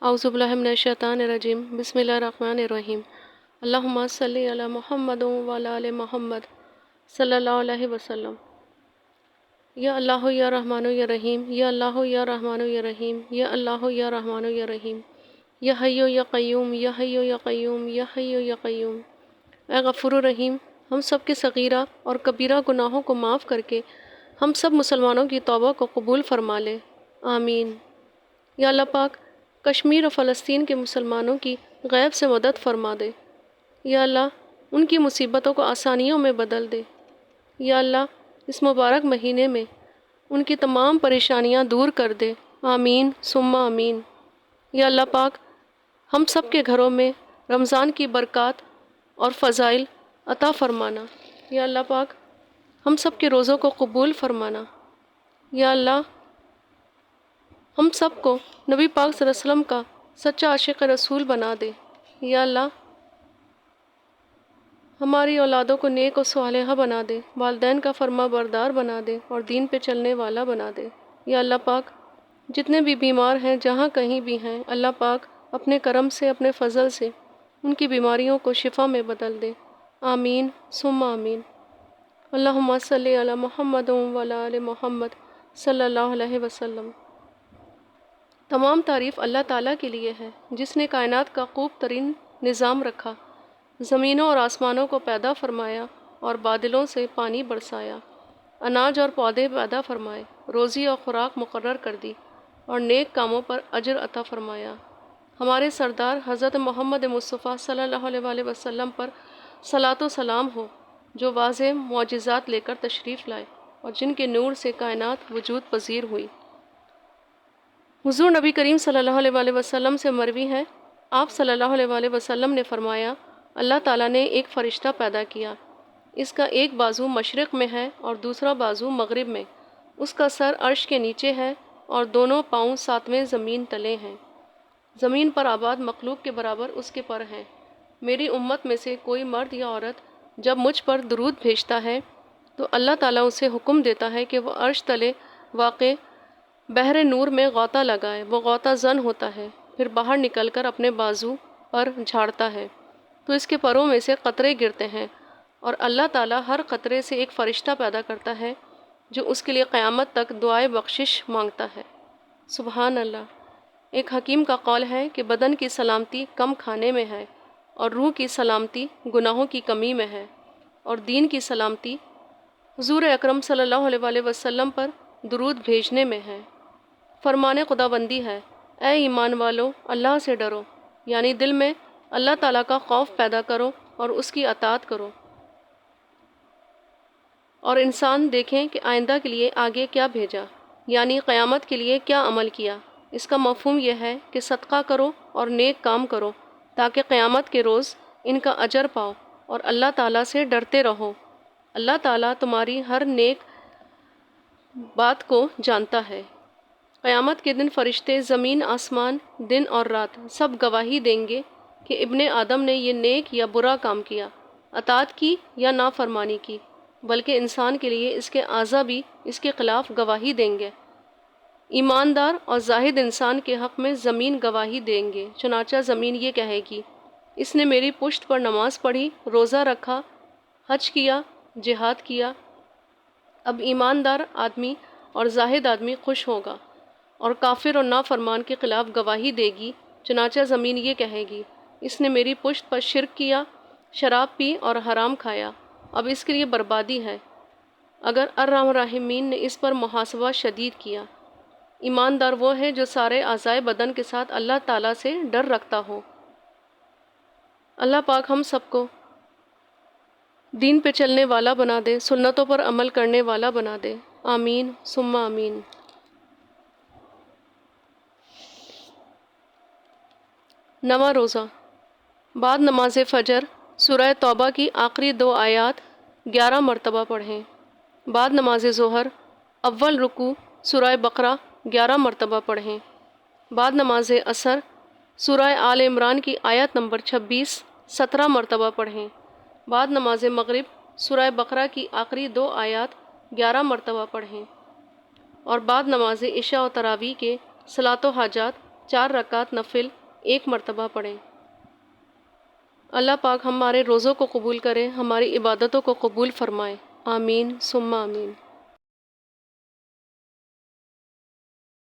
اعوذ باللہ من الشیطان الرجیم بسم اللہ الرحمن الرحیم اللہم صلی علی محمد وعلی آل محمد صلی اللہ علیہ وسلم۔ یا اللہ یا رحمن یا رحیم، یا اللہ یا رحمن یا رحیم، یا اللہ یا رحمن یا رحیم، یا حی یا قیوم، یا حی یا قیوم، یا حی یا قیوم۔ اے غفور الرحیم، ہم سب کے صغیرہ اور کبیرہ گناہوں کو معاف کر کے ہم سب مسلمانوں کی توبہ کو قبول فرما لے، آمین۔ یا اللہ پاک کشمیر اور فلسطین کے مسلمانوں کی غیب سے مدد فرما دے۔ یا اللہ ان کی مصیبتوں کو آسانیوں میں بدل دے۔ یا اللہ اس مبارک مہینے میں ان کی تمام پریشانیاں دور کر دے، آمین ثم آمین۔ یا اللہ پاک ہم سب کے گھروں میں رمضان کی برکات اور فضائل عطا فرمانا۔ یا اللہ پاک ہم سب کے روزوں کو قبول فرمانا۔ یا اللہ ہم سب کو نبی پاک صلی اللہ علیہ وسلم کا سچا عاشق رسول بنا دے۔ یا اللہ ہماری اولادوں کو نیک و صالحہ بنا دے، والدین کا فرما بردار بنا دے اور دین پہ چلنے والا بنا دے۔ یا اللہ پاک جتنے بھی بیمار ہیں جہاں کہیں بھی ہیں، اللہ پاک اپنے کرم سے، اپنے فضل سے ان کی بیماریوں کو شفا میں بدل دے، آمین ثم آمین۔ اللہم صلی علی محمد وعلی آل محمد صلی اللہ علیہ وسلم۔ تمام تعریف اللہ تعالیٰ کے لیے ہے جس نے کائنات کا خوب ترین نظام رکھا، زمینوں اور آسمانوں کو پیدا فرمایا اور بادلوں سے پانی برسایا، اناج اور پودے پیدا فرمائے، روزی اور خوراک مقرر کر دی اور نیک کاموں پر اجر عطا فرمایا۔ ہمارے سردار حضرت محمد مصطفیٰ صلی اللہ علیہ وآلہ وسلم پر صلاۃ و سلام ہو، جو واضح معجزات لے کر تشریف لائے اور جن کے نور سے کائنات وجود پذیر ہوئی۔ حضور نبی کریم صلی اللہ علیہ وآلہ وسلم سے مروی ہے، آپ صلی اللہ علیہ وآلہ وسلم نے فرمایا، اللہ تعالیٰ نے ایک فرشتہ پیدا کیا، اس کا ایک بازو مشرق میں ہے اور دوسرا بازو مغرب میں، اس کا سر عرش کے نیچے ہے اور دونوں پاؤں ساتویں زمین تلے ہیں، زمین پر آباد مخلوق کے برابر اس کے پر ہیں۔ میری امت میں سے کوئی مرد یا عورت جب مجھ پر درود بھیجتا ہے تو اللہ تعالیٰ اسے حکم دیتا ہے کہ وہ عرش تلے واقع بحر نور میں غوطہ لگائے، وہ غوطہ زن ہوتا ہے، پھر باہر نکل کر اپنے بازو پر جھاڑتا ہے تو اس کے پروں میں سے قطرے گرتے ہیں، اور اللہ تعالیٰ ہر قطرے سے ایک فرشتہ پیدا کرتا ہے جو اس کے لیے قیامت تک دعائے بخشش مانگتا ہے۔ سبحان اللہ۔ ایک حکیم کا قول ہے کہ بدن کی سلامتی کم کھانے میں ہے، اور روح کی سلامتی گناہوں کی کمی میں ہے، اور دین کی سلامتی حضور اکرم صلی اللہ علیہ وآلہ وسلم پر درود بھیجنے میں ہے۔ فرمان خداوندی ہے، اے ایمان والو اللہ سے ڈرو، یعنی دل میں اللہ تعالیٰ کا خوف پیدا کرو اور اس کی اطاعت کرو، اور انسان دیکھیں کہ آئندہ کے لیے آگے کیا بھیجا، یعنی قیامت کے لیے کیا عمل کیا۔ اس کا مفہوم یہ ہے کہ صدقہ کرو اور نیک کام کرو تاکہ قیامت کے روز ان کا اجر پاؤ اور اللہ تعالیٰ سے ڈرتے رہو۔ اللہ تعالیٰ تمہاری ہر نیک بات کو جانتا ہے۔ قیامت کے دن فرشتے، زمین، آسمان، دن اور رات سب گواہی دیں گے کہ ابن آدم نے یہ نیک یا برا کام کیا، اطاعت کی یا نافرمانی کی، بلکہ انسان کے لیے اس کے اعضاء بھی اس کے خلاف گواہی دیں گے۔ ایماندار اور زاہد انسان کے حق میں زمین گواہی دیں گے، چنانچہ زمین یہ کہے گی، اس نے میری پشت پر نماز پڑھی، روزہ رکھا، حج کیا، جہاد کیا۔ اب ایماندار آدمی اور زاہد آدمی خوش ہوگا، اور کافر اور نافرمان کے خلاف گواہی دے گی، چنانچہ زمین یہ کہے گی، اس نے میری پشت پر شرک کیا، شراب پی اور حرام کھایا، اب اس کے لیے بربادی ہے، اگر ارحم الراحمین نے اس پر محاسبہ شدید کیا۔ ایماندار وہ ہے جو سارے اعضائے بدن کے ساتھ اللہ تعالیٰ سے ڈر رکھتا ہو۔ اللہ پاک ہم سب کو دین پہ چلنے والا بنا دے، سنتوں پر عمل کرنے والا بنا دے، آمین ثم آمین۔ نواں روزہ، بعد نماز فجر سورہ توبہ کی آخری 2 آیات 11 مرتبہ پڑھیں۔ بعد نماز ظہر اول رکوع سورہ بقرہ 11 مرتبہ پڑھیں۔ بعد نماز عصر سورہ آل عمران کی آیت نمبر 26 17 مرتبہ پڑھیں۔ بعد نماز مغرب سورہ بقرہ کی آخری 2 آیات 11 مرتبہ پڑھیں، اور بعد نماز عشاء و تراویح کے صلاۃ و حاجات 4 رکعت نفل 1 مرتبہ پڑھیں۔ اللہ پاک ہمارے روزوں کو قبول کرے، ہماری عبادتوں کو قبول فرمائے، آمین ثم آمین۔